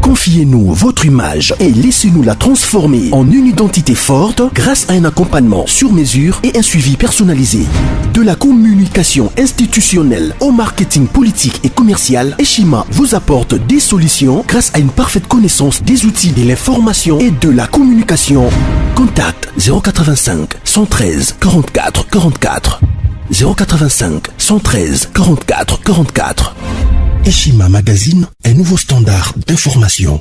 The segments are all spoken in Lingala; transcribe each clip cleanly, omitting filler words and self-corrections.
Confiez-nous votre image et laissez-nous la transformer en une identité forte grâce à un accompagnement sur mesure et un suivi personnalisé. De la communication institutionnelle au marketing politique et commercial, Eshima vous apporte des solutions grâce à une parfaite connaissance des outils de l'information et de la communication. Contact 085 113 44 44 085 113 44 44. Eshima Magazine, un nouveau standard d'information.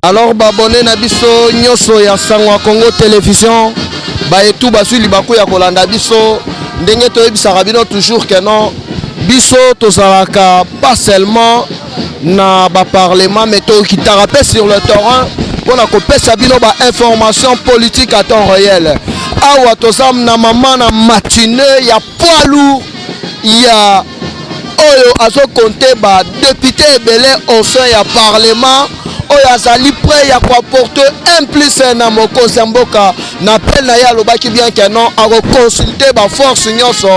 Alors abonné na biso nyoso ya Sangwa Congo Télévision ba etu basu libaku ya kolanda biso ndenge toyebisaka bino toujours que non biso tozalaka pas seulement na ba parlement mais tokitaka pe sur le terrain pona kopesa bino ba information politique à temps réel. Awa tozam na mama na matinée ya poids lourd ya oyo azo compter ba député ebele au sein ya parlement oyo azali prêt ya ko apporter un plus na mokonzi mboka na appel na ya lobaki bien que non a consulter ba force nyonso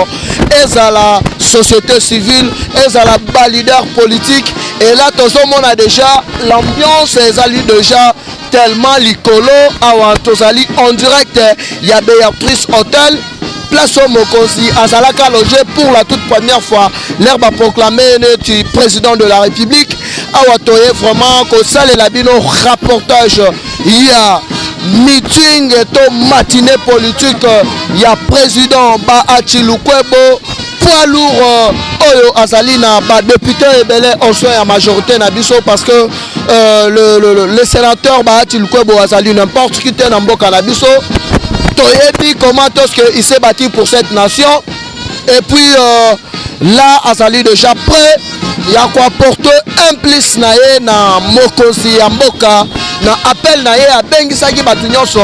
ezala société civile ezala ba leader politique et là tozomona déjà l'ambiance ezali déjà tellement likolo awa tozali en direct ya Béatrice Hôtel place au Mokonzi azalaka logé pour la toute première fois l'herbe a proclamé le président de la République awatoye vraiment ko salela bino rapportage il y a meeting to matinée politique il y a président ba Achilukwebo poids lourd oyo azalina ba député ebele en soit à majorité na biso parce que le sénateur ba Achilukwebo azali n'importe qui te na mboka na biso. Toyebi comment est-ce qu'il s'est battu pour cette nation et puis là azali déjà prêt il y a quoi porter un plus na ye na mokonzi ya mboka na appel na ye abengisaki batu nyonso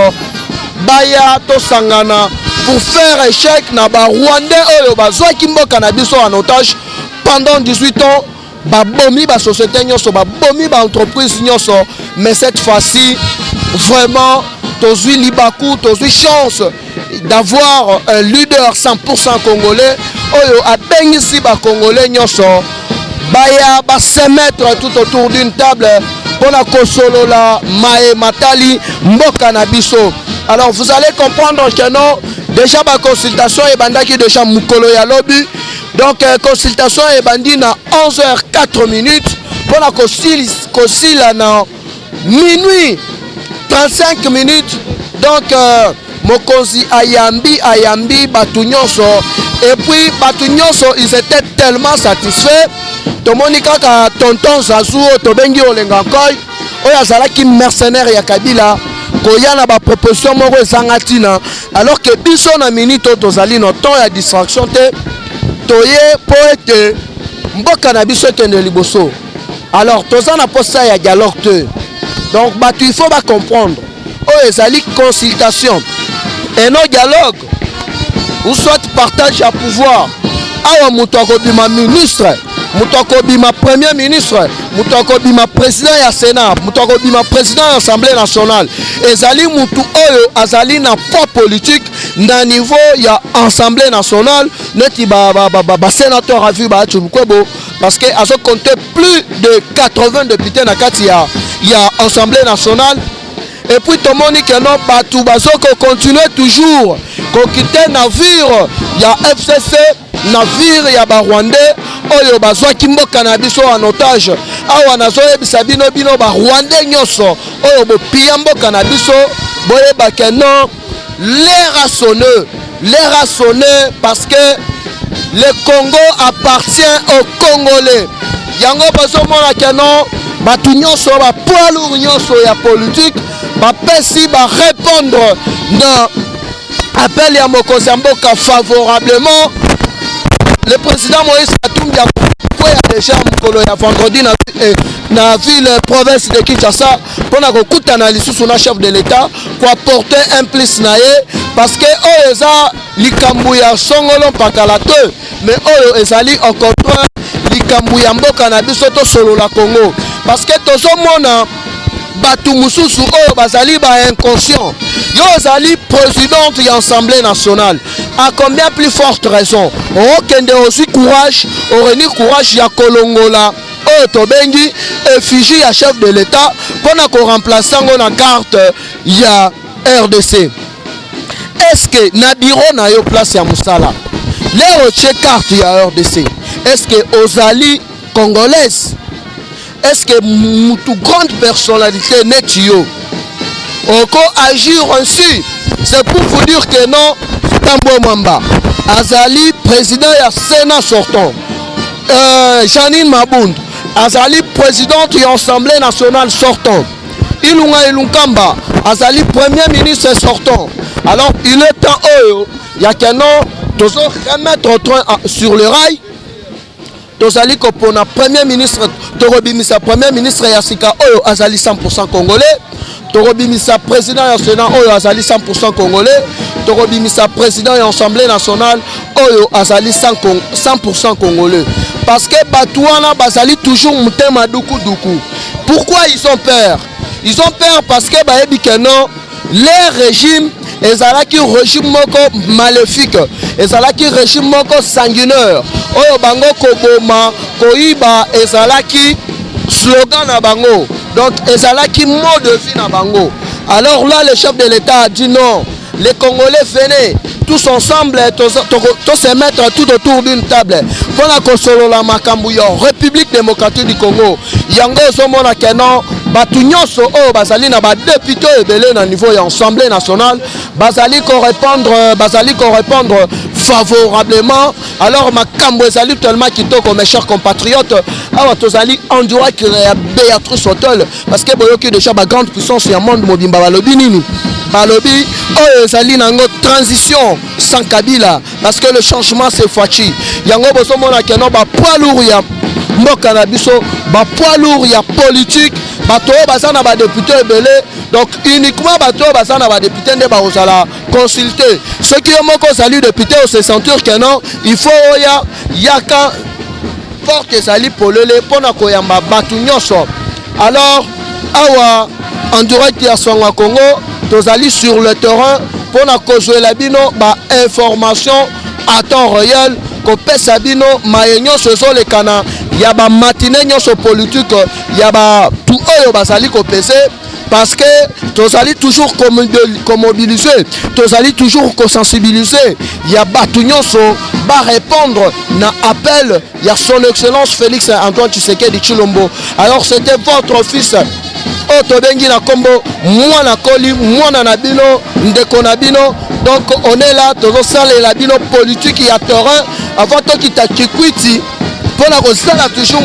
baya to sangana pour faire échec na ba Rwandais oyo bazwaki mboka na biso en otage pendant 18 ans ba bomi ba société nyonso ba bomi ba entreprise nyonso mais cette fois-ci vraiment tozui libaku tozui chance d'avoir un leader 100% congolais oyo abengisi ba congolais nyonso baya ba se mettre tout autour d'une table pona kosolola mae matali mboka na biso. Alors vous allez comprendre que non déjà ba consultation et bandaki déjà mukolo ya lobi donc consultation et bandi na 11h04 pona kosila na minuit 35 minutes donc mokonzi ayambi batu nyonso et puis batu nyonso ils étaient tellement satisfaits tomoni kaka tonton Zazu tobengi olenga koy oyo azalaki mercenaire ya Kabila koya na ba proposition moko ezanga tina alors que biso na minute tozali no temps ya distraction te toye po ete mboka na biso ekende liboso alors toza na posa ya dialogue te. Donc, il faut comprendre. Oh, ezali consultation. Et non dialogue. Ou soit partage à pouvoir. Awa moutoko bima ministre, moutoko bima premier ministre, moutoko bima président ya Sénat, moutoko bima président ya Assemblée nationale. Ezali moutou oyo azali na poids politique na niveau ya Assemblée nationale. Neti ba sénateur a vu ba Achilukwebo parce que azo compté plus de 80 députés na kati ya Assemblée nationale. Et puis tout le monde qui non batou bazoko continuer toujours ko quitter navire ya FCC navire ya ba Rwandais oyo bazwaki mboka na biso en otage awa nazoyebisa bino ba Rwandais nyonso oyo bopia mboka na biso boyeba que non l'air a sonné parce que le Congo appartient aux Congolais. Yango bazomona que non batu nyonso ba poids lourd nyonso ya politique bapesi ba répondre na appel ya mokonzi mboka favorablement. Le président Moïse Katumbi a déjà mokolo ya vendredi na ville province de Kinshasa pona kokutana lisusu na chef de l'État pour apporter un plus na ye parce que oyo eza likambo ya songolo mpakala te mais oyo ezali au contraire likambo ya mboka na biso to solo la Congo parce que tozomona batu mususu oyo bazali ba inconscient yo ezali présidente de l'Assemblée nationale à combien plus forte raison okende aussi courage oreni courage ya kolongola tobengi effigie ya chef de l'État pona ko remplacer ngo na carte ya RDC. Est-ce que na bureau na yo place ya musala leo che carte ya RDC? Est-ce que ozali congolaise? Est-ce que mutu grande personnalité net yo oko agir ainsi? C'est pour vous dire que non, Tambo Mwamba azali président ya Sénat sortant, Janine Mabund azali présidente de l'Assemblée nationale sortant, Ilunga Ilunkamba azali premier ministre sortant. Alors il est temps il y a qu'un an de remettre au train sur le rail. Tozali kopona premier ministre Torobimisa premier ministre Yassika Oyo azali 100% congolais. Torobimisa président du Sénat Oyo azali 100% congolais. Torobimisa président de l'Assemblée nationale Oyo azali 100% congolais. Parce que Batouana bazali toujours mutema duku duku. Pourquoi ils ont peur? Ils ont peur parce que baebi que non, les régimes ezalaki régime moko maléfique, ezalaki régime moko sanguinaire. Oyo bango koboma koiba ezalaki slogan na bango. Donc ezalaki mode de vie na bango. Alors là le chef de l'État a dit non, les Congolais venaient tous ensemble tous se mettre tout autour d'une table pour la consolo la makambu yo République démocratique du Congo. Yango somona kenon batu nyonso o bazali na ba député ebele na niveau ya Assemblée nationale bazali ko répondre favorablement. Alors makambu ezali tellement kitoko mes chers compatriotes. Alors tozali en direct ya Béatrice Hôtel parce que boyoki déjà ba grande puissance ya monde mobimba balobi nini balobi oyo ezali nango transition sans Kabila parce que le changement c'est Fachi. Yango bosomona keno ba poids lourd ya mboka na biso, ba poids lourd ya politique, bato bazana ba député ebele. Donc uniquement bato bazana ba député nde ba osala consulter. Ceux qui ont moko salut député au se sentir que non, il faut yaka porte sali polele pona koyamba batu nyonso. Alors awa en direct ya Songa Congo tozali sur le terrain pour na kozwe la bino ba information à temps réel ko pesa bino mayenyo sozo le kana ya ba matinée nyonso politique ya ba tout oyo basali ko pese parce que tozali toujours mobiliser, tozali toujours sensibiliser, ya batu nyonso ba répondre na appel ya son excellence Félix Antoine Tshisekedi Tshilombo. Alors c'était votre fils Otobengi na kombo mwana koli mwana na bino ndeko na bino. Donc on est là tozo sala la bino politique ya terrain avant to kita kikwiti pona ko sala toujours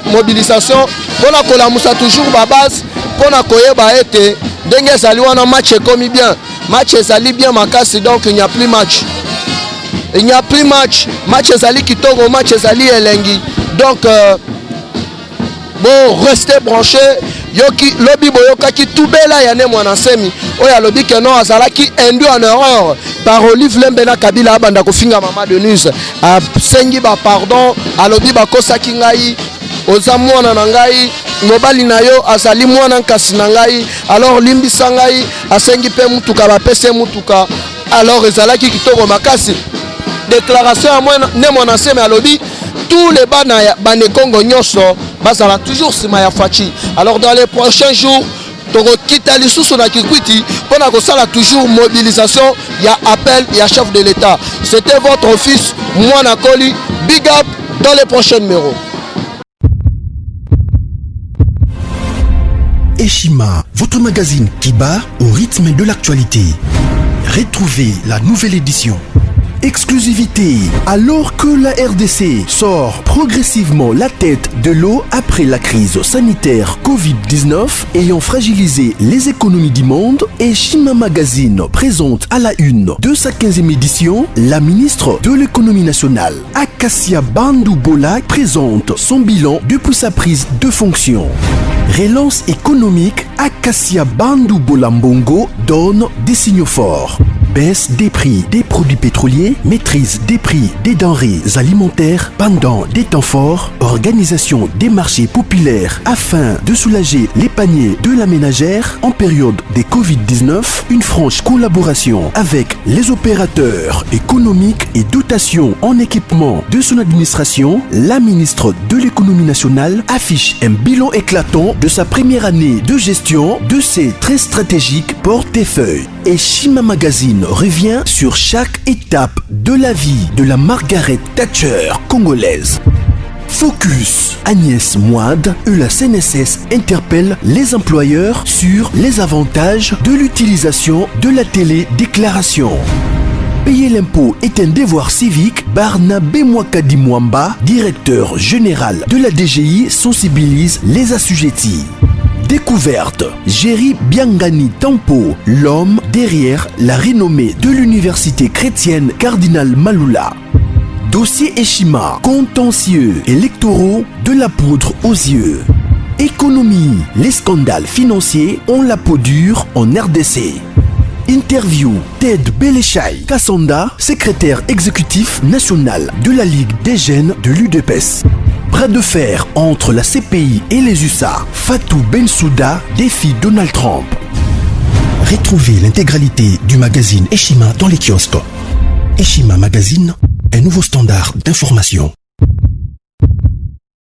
mobilisation pona ko la musa toujours ba base pona koyeba ete ndenge sali wana match comme bien match sali bien makasi. Donc il n'y a plus match, il n'y a plus match sali kitoko match sali elengi. Donc bon restez branchés. Yoki lobby boyoka ki tubela ya ne mwana semi oya lobby que non azalaki induit en erreur par Olive Lembena Kabila abanda kofinga mama Denise a sengi ba pardon a lobby ba kosaki ngai oza mwana na ngai mobali na yo azali mwana nkasi na ngai alors limbisa ngai asengi pe mutuka ba pese mutuka. Alors ezalaki kitoko makasi déclaration à moi ne mwana semi a lobby tous les bane Congo nyonso bazala toujours sima ya Fachi. Alors dans les prochains jours toko kita lisusu na kikwiti pona ko sala toujours mobilisation ya appel ya chef de l'État. C'était votre fils Mwana Koli. Big up dans les prochains numéros. Eshima, votre magazine qui bat au rythme de l'actualité. Retrouvez la nouvelle édition. Exclusivité. Alors que la RDC sort progressivement la tête de l'eau après la crise sanitaire Covid-19 ayant fragilisé les économies du monde, Eshima Magazine présente à la une de sa 15e édition la ministre de l'économie nationale, Acacia Bandou Bola, présente son bilan depuis sa prise de fonction. Relance économique, Acacia Bandou Bola Mbongo donne des signaux forts. baisse des prix des produits pétroliers, maîtrise des prix des denrées alimentaires pendant des temps forts, organisation des marchés populaires afin de soulager les paniers de la ménagère en période de Covid-19, une franche collaboration avec les opérateurs économiques et dotation en équipement de son administration, la ministre de l'économie nationale affiche un bilan éclatant de sa première année de gestion de ses très stratégiques portefeuilles. Et Shima Magazine revient sur chaque étape de la vie de la Margaret Thatcher congolaise. Focus. Agnès Moide et la CNSS interpellent les employeurs sur les avantages de l'utilisation de la télédéclaration. Payer l'impôt est un devoir civique. Barnabé Mwakadi Mwamba, directeur général de la DGI, sensibilise les assujettis. Découverte. Jerry Biangani Tampo, l'homme derrière la renommée de l'université chrétienne Cardinal Malula. Dossier Eshima, contentieux électoraux de la poudre aux yeux. Économie, les scandales financiers ont la peau dure en RDC. Interview, Ted Belechai Kassanda, secrétaire exécutif national de la Ligue des jeunes de l'UDPS. Bras de fer entre la CPI et les USA. Fatou Bensouda défie Donald Trump. Retrouvez l'intégralité du magazine Eshima dans les kiosques. Eshima Magazine, un nouveau standard d'information.